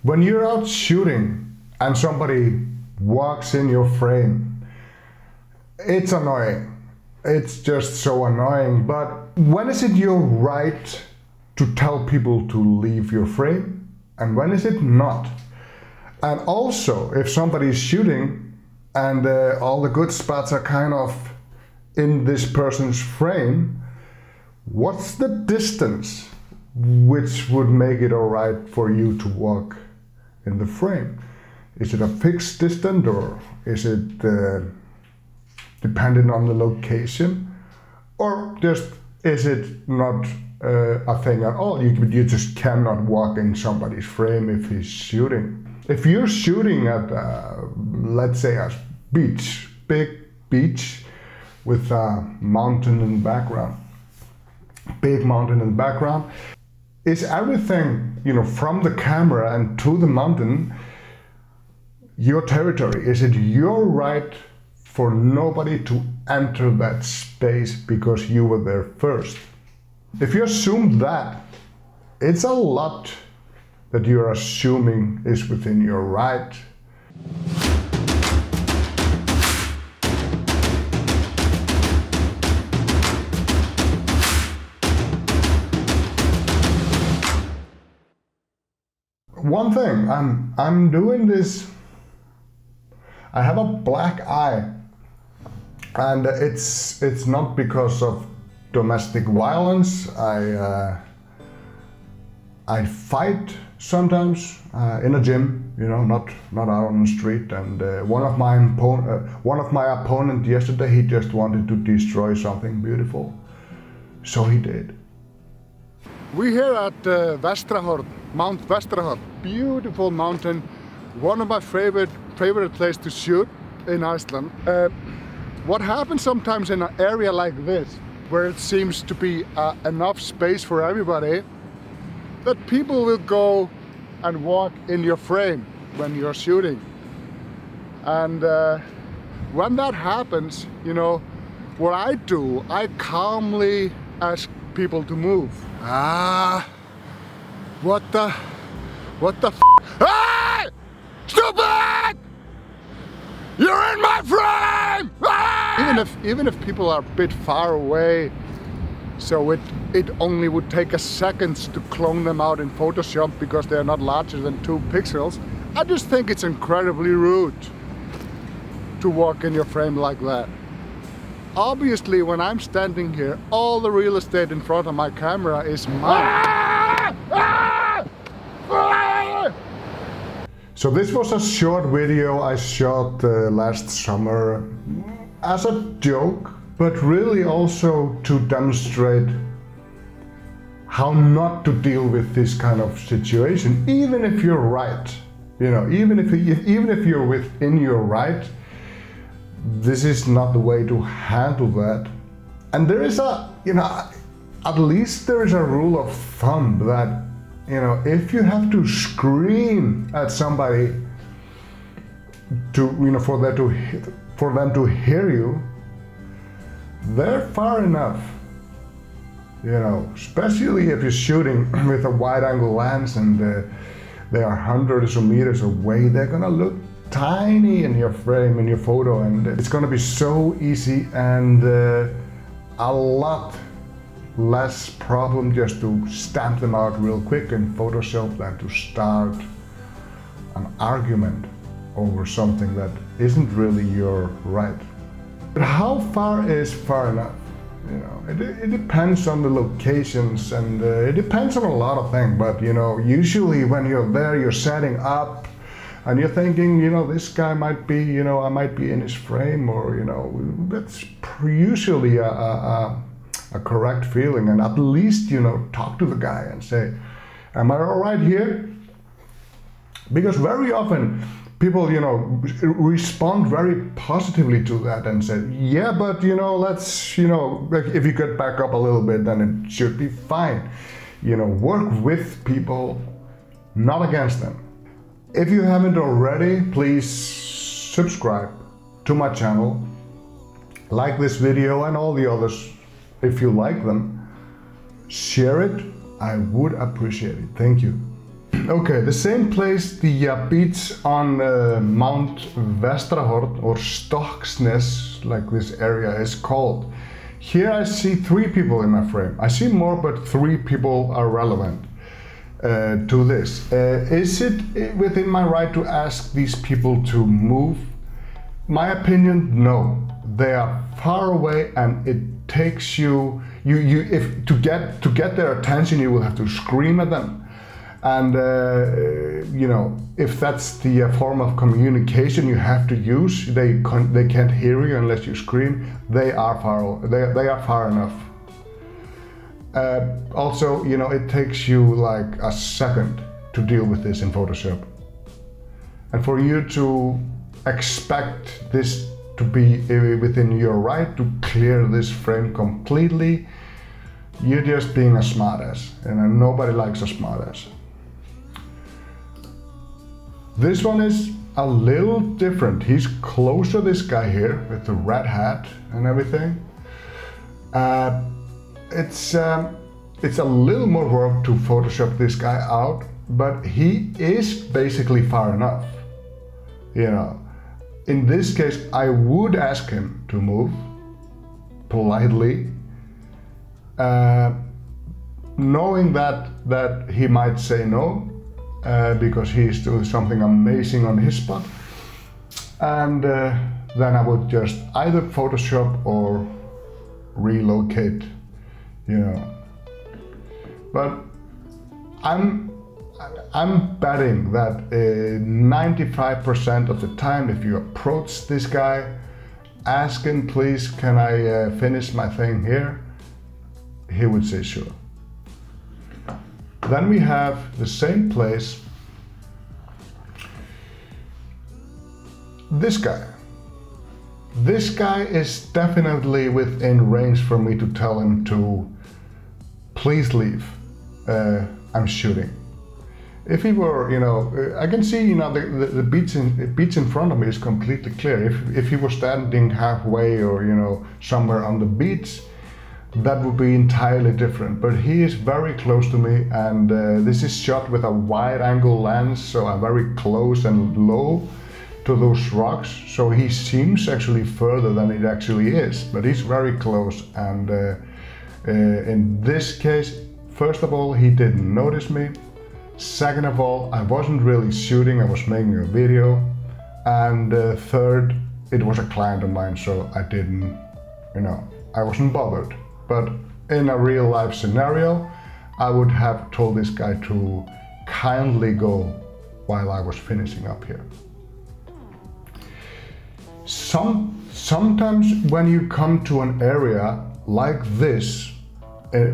When you're out shooting and somebody walks in your frame, it's annoying. It's just so annoying. But when is it your right to tell people to leave your frame? And when is it not? And also, if somebody is shooting and all the good spots are kind of in this person's frame, what's the distance which would make it alright for you to walk in the frame? Is it a fixed distance, or is it dependent on the location, or just is it not a thing at all? You just cannot walk in somebody's frame if he's shooting. If you're shooting at, let's say, a beach, big beach with a mountain in the background, big mountain in the background, is everything, from the camera and to the mountain your territory? Is it your right for nobody to enter that space because you were there first? If you assume that, it's a lot that you're assuming is within your right. One thing, I'm doing this, I have a black eye, and it's not because of domestic violence. I fight sometimes in a gym, not out on the street. And one of my opponent yesterday, he just wanted to destroy something beautiful, so he did. We're here at Vestrahorn, Mount Vestrahorn, beautiful mountain, one of my favorite places to shoot in Iceland. What happens sometimes in an area like this, where it seems to be enough space for everybody, that people will go and walk in your frame when you're shooting. And when that happens, what I do, I calmly ask people to move. What the f? Hey! Stupid! You're in my frame! Ah! Even if people are a bit far away, so it only would take a second to clone them out in Photoshop because they're not larger than 2 pixels, I just think it's incredibly rude to walk in your frame like that. Obviously, when I'm standing here, all the real estate in front of my camera is mine. So this was a short video I shot last summer as a joke, but really also to demonstrate how not to deal with this kind of situation, even if you're right. Even if you're within your right, this is not the way to handle that. And there is at least there is a rule of thumb that, if you have to scream at somebody to, for them to hear you, they're far enough. Especially if you're shooting with a wide-angle lens and they are hundreds of meters away, they're gonna look tiny in your frame, in your photo, and it's gonna be so easy and a lot less problem just to stamp them out real quick in Photoshop than to start an argument over something that isn't really your right. But how far is far enough? It depends on the locations, and it depends on a lot of things, but usually when you're there, you're setting up and you're thinking, this guy might be, I might be in his frame, or that's usually a correct feeling. And at least talk to the guy and say, am I all right here? Because very often people respond very positively to that and say, yeah, but let's if you get back up a little bit, then it should be fine. Work with people, not against them. If you haven't already, please subscribe to my channel, like this video and all the others if you like them, share it, I would appreciate it. Thank you. Okay, the same place, the beach on Mount Vestrahorn or Stokksnes, like this area is called. Here I see 3 people in my frame. I see more, but 3 people are relevant to this. Is it within my right to ask these people to move? My opinion, no. They are far away, and it takes you if to get their attention, you will have to scream at them. And you know, if that's the form of communication you have to use, they can't hear you unless you scream. They are far enough. Also, you know, it takes you like a second to deal with this in Photoshop, and for you to expect this to be within your right to clear this frame completely, you're just being a smartass, and nobody likes a smartass. This one is a little different. He's closer, this guy here, with the red hat and everything. It's a little more work to Photoshop this guy out, but he is basically far enough. You know, in this case, I would ask him to move politely, knowing that he might say no. Because he is doing something amazing on his spot, and then I would just either Photoshop or relocate, you know. But I'm betting that 95% of the time, if you approach this guy, ask him, please, can I finish my thing here? He would say sure. Then we have the same place, this guy. This guy is definitely within range for me to tell him to please leave, I'm shooting. If he were, you know, I can see, you know, the beach in front of me is completely clear. If he was standing halfway or, you know, somewhere on the beach, that would be entirely different, but he is very close to me, and this is shot with a wide angle lens, so I'm very close and low to those rocks, so he seems actually further than it actually is, but he's very close. And in this case, first of all, he didn't notice me. Second of all, I wasn't really shooting, I was making a video. And third, it was a client of mine, so I didn't, you know, I wasn't bothered. But in a real life scenario, I would have told this guy to kindly go while I was finishing up here. Sometimes when you come to an area like this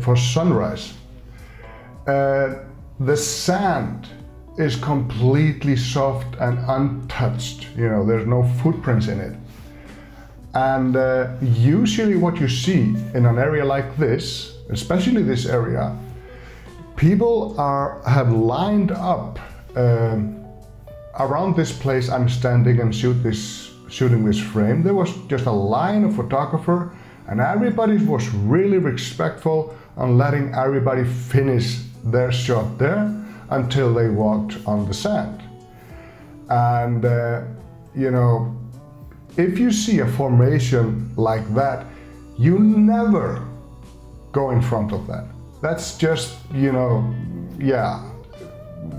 for sunrise, the sand is completely soft and untouched. You know, there's no footprints in it. And usually what you see in an area like this, especially this area, people have lined up around this place I'm standing and shooting this frame. There was just a line of photographer, and everybody was really respectful on letting everybody finish their shot there until they walked on the sand. And you know, if you see a formation like that, you never go in front of that. That's just, you know, yeah,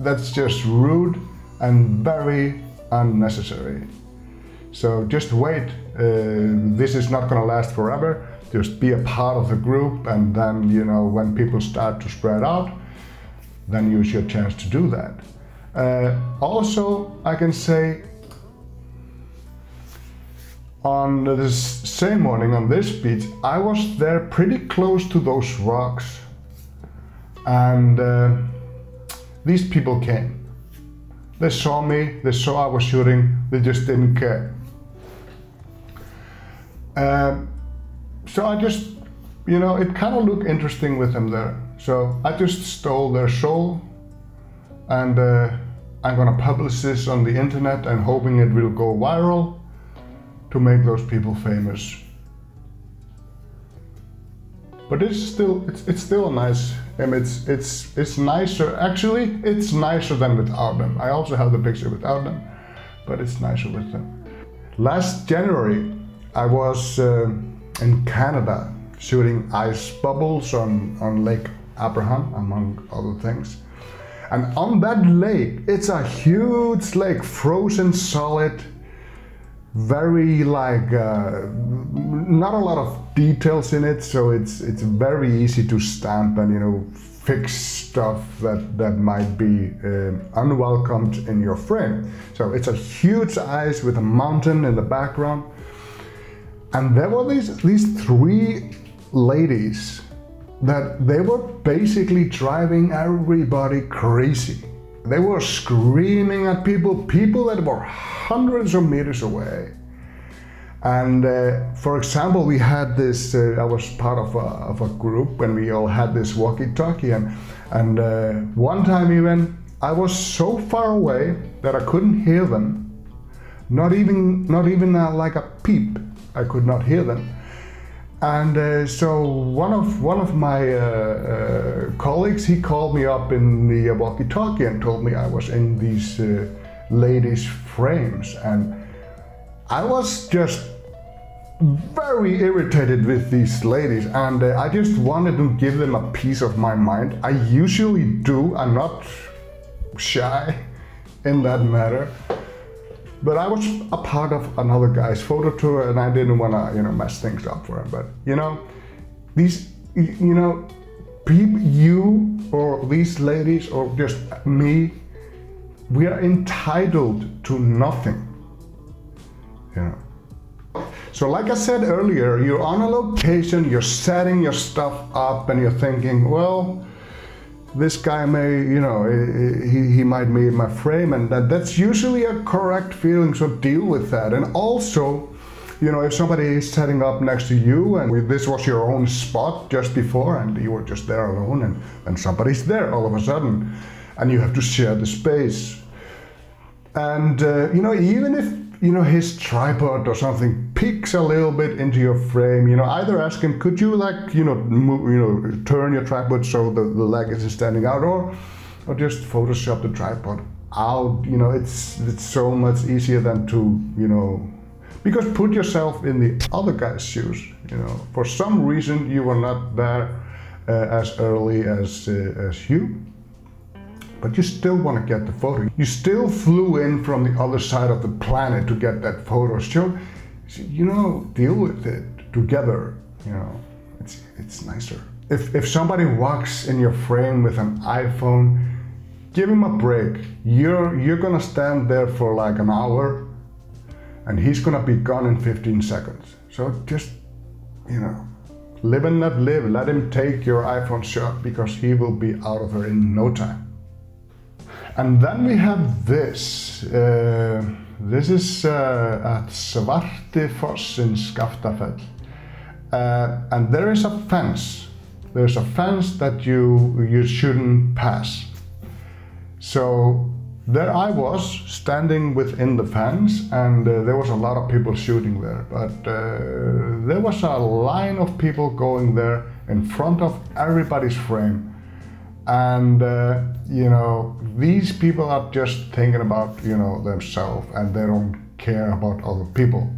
that's just rude and very unnecessary. So just wait, this is not gonna last forever. Just be a part of the group, and then, you know, when people start to spread out, then use your chance to do that. Also, I can say, on this same morning on this beach, I was there pretty close to those rocks, and these people came. They saw me, they saw I was shooting, they just didn't care. So I just, you know, it kind of looked interesting with them there. So I just stole their soul, and I'm gonna publish this on the internet and hoping it will go viral to make those people famous. But it's still a nice image. It's nicer. Actually, it's nicer than without them. I also have the picture without them, but it's nicer with them. Last January, I was in Canada shooting ice bubbles on Lake Abraham, among other things. And on that lake, it's a huge lake, frozen solid, very like, not a lot of details in it, so it's very easy to stamp and, you know, fix stuff that might be unwelcomed in your frame. So it's a huge ice with a mountain in the background. And there were these three ladies that they were basically driving everybody crazy. They were screaming at people that were hundreds of meters away. And for example, we had this, I was part of a group and we all had this walkie-talkie, and one time even, I was so far away that I couldn't hear them. Not even like a peep, I could not hear them. And so one of my colleagues, he called me up in the walkie-talkie and told me I was in these ladies' frames, and I was just very irritated with these ladies, and I just wanted to give them a piece of my mind. I usually do, I'm not shy in that matter. But I was a part of another guy's photo tour, and I didn't want to, you know, mess things up for him. But you know, these, you know, people, you or these ladies or just me, we are entitled to nothing. You know. So, like I said earlier, you're on a location, you're setting your stuff up, and you're thinking, well, this guy may, you know, he might be in my frame, and that's usually a correct feeling, so deal with that. And also, you know, if somebody is setting up next to you and this was your own spot just before and you were just there alone, and somebody's there all of a sudden and you have to share the space. And, you know, even if, you know, his tripod or something peeks a little bit into your frame, you know, either ask him, could you, like, you know, move, you know, turn your tripod so the leg isn't standing out, or just Photoshop the tripod out. You know, it's so much easier than to, you know, because put yourself in the other guy's shoes. You know, for some reason you were not there as early as you. But you still want to get the photo. You still flew in from the other side of the planet to get that photo. So, you know, deal with it together. You know, it's nicer. If somebody walks in your frame with an iPhone, give him a break. You're gonna stand there for like an hour, and he's gonna be gone in 15 seconds. So just, you know, live and let live. Let him take your iPhone shot, because he will be out of there in no time. And then we have this. This is at Svartifoss in Skaftafell. And there is a fence. There's a fence that you shouldn't pass. So there I was, standing within the fence, and there was a lot of people shooting there. But there was a line of people going there in front of everybody's frame. And you know, these people are just thinking about, you know, themselves, and they don't care about other people.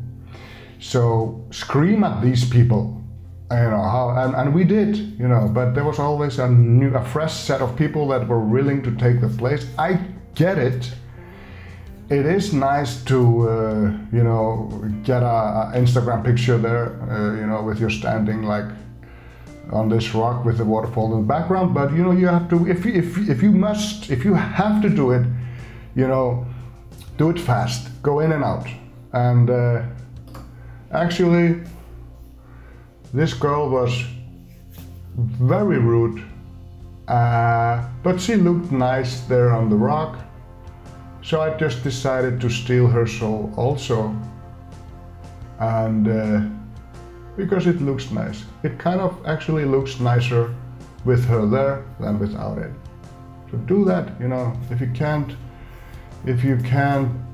So scream at these people, you know, and we did, you know, but there was always a fresh set of people that were willing to take the place. I get it. It is nice to, you know, get a Instagram picture there, you know, with you standing like on this rock with the waterfall in the background, but you know, you have to, if you have to do it, you know, do it fast, go in and out. And actually, this girl was very rude, but she looked nice there on the rock, so I just decided to steal her soul also, and because it looks nice. It kind of actually looks nicer with her there than without it. So do that, you know, if you can't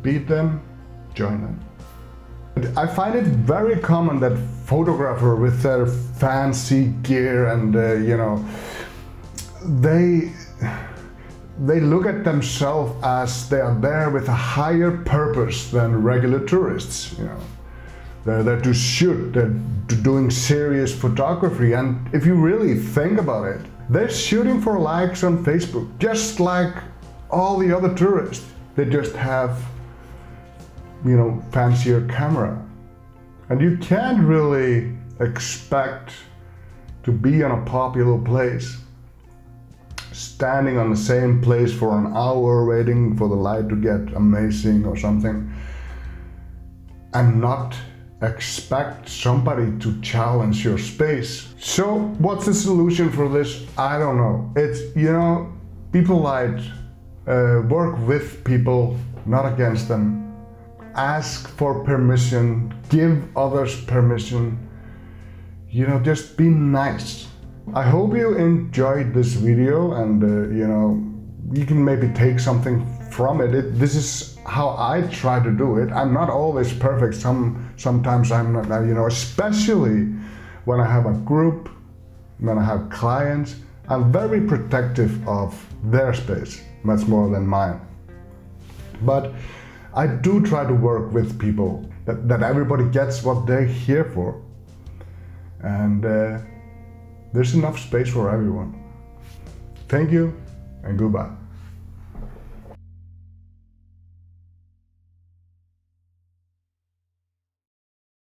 beat them, join them. I find it very common that photographer with their fancy gear and you know, they look at themselves as they are there with a higher purpose than regular tourists. You know, they're there to shoot, they're doing serious photography, and if you really think about it, they're shooting for likes on Facebook, just like all the other tourists. They just have, you know, fancier camera. And you can't really expect to be in a popular place, standing on the same place for an hour waiting for the light to get amazing or something, and not expect somebody to challenge your space. So what's the solution for this? I don't know. It's, you know, people like work with people, not against them. Ask for permission, give others permission, you know, just be nice. I hope you enjoyed this video, and you know, you can maybe take something from it. This is how I try to do it. I'm not always perfect. Sometimes I'm not, you know, especially when I have a group, when I have clients, I'm very protective of their space, much more than mine. But I do try to work with people, that everybody gets what they're here for. And there's enough space for everyone. Thank you and goodbye.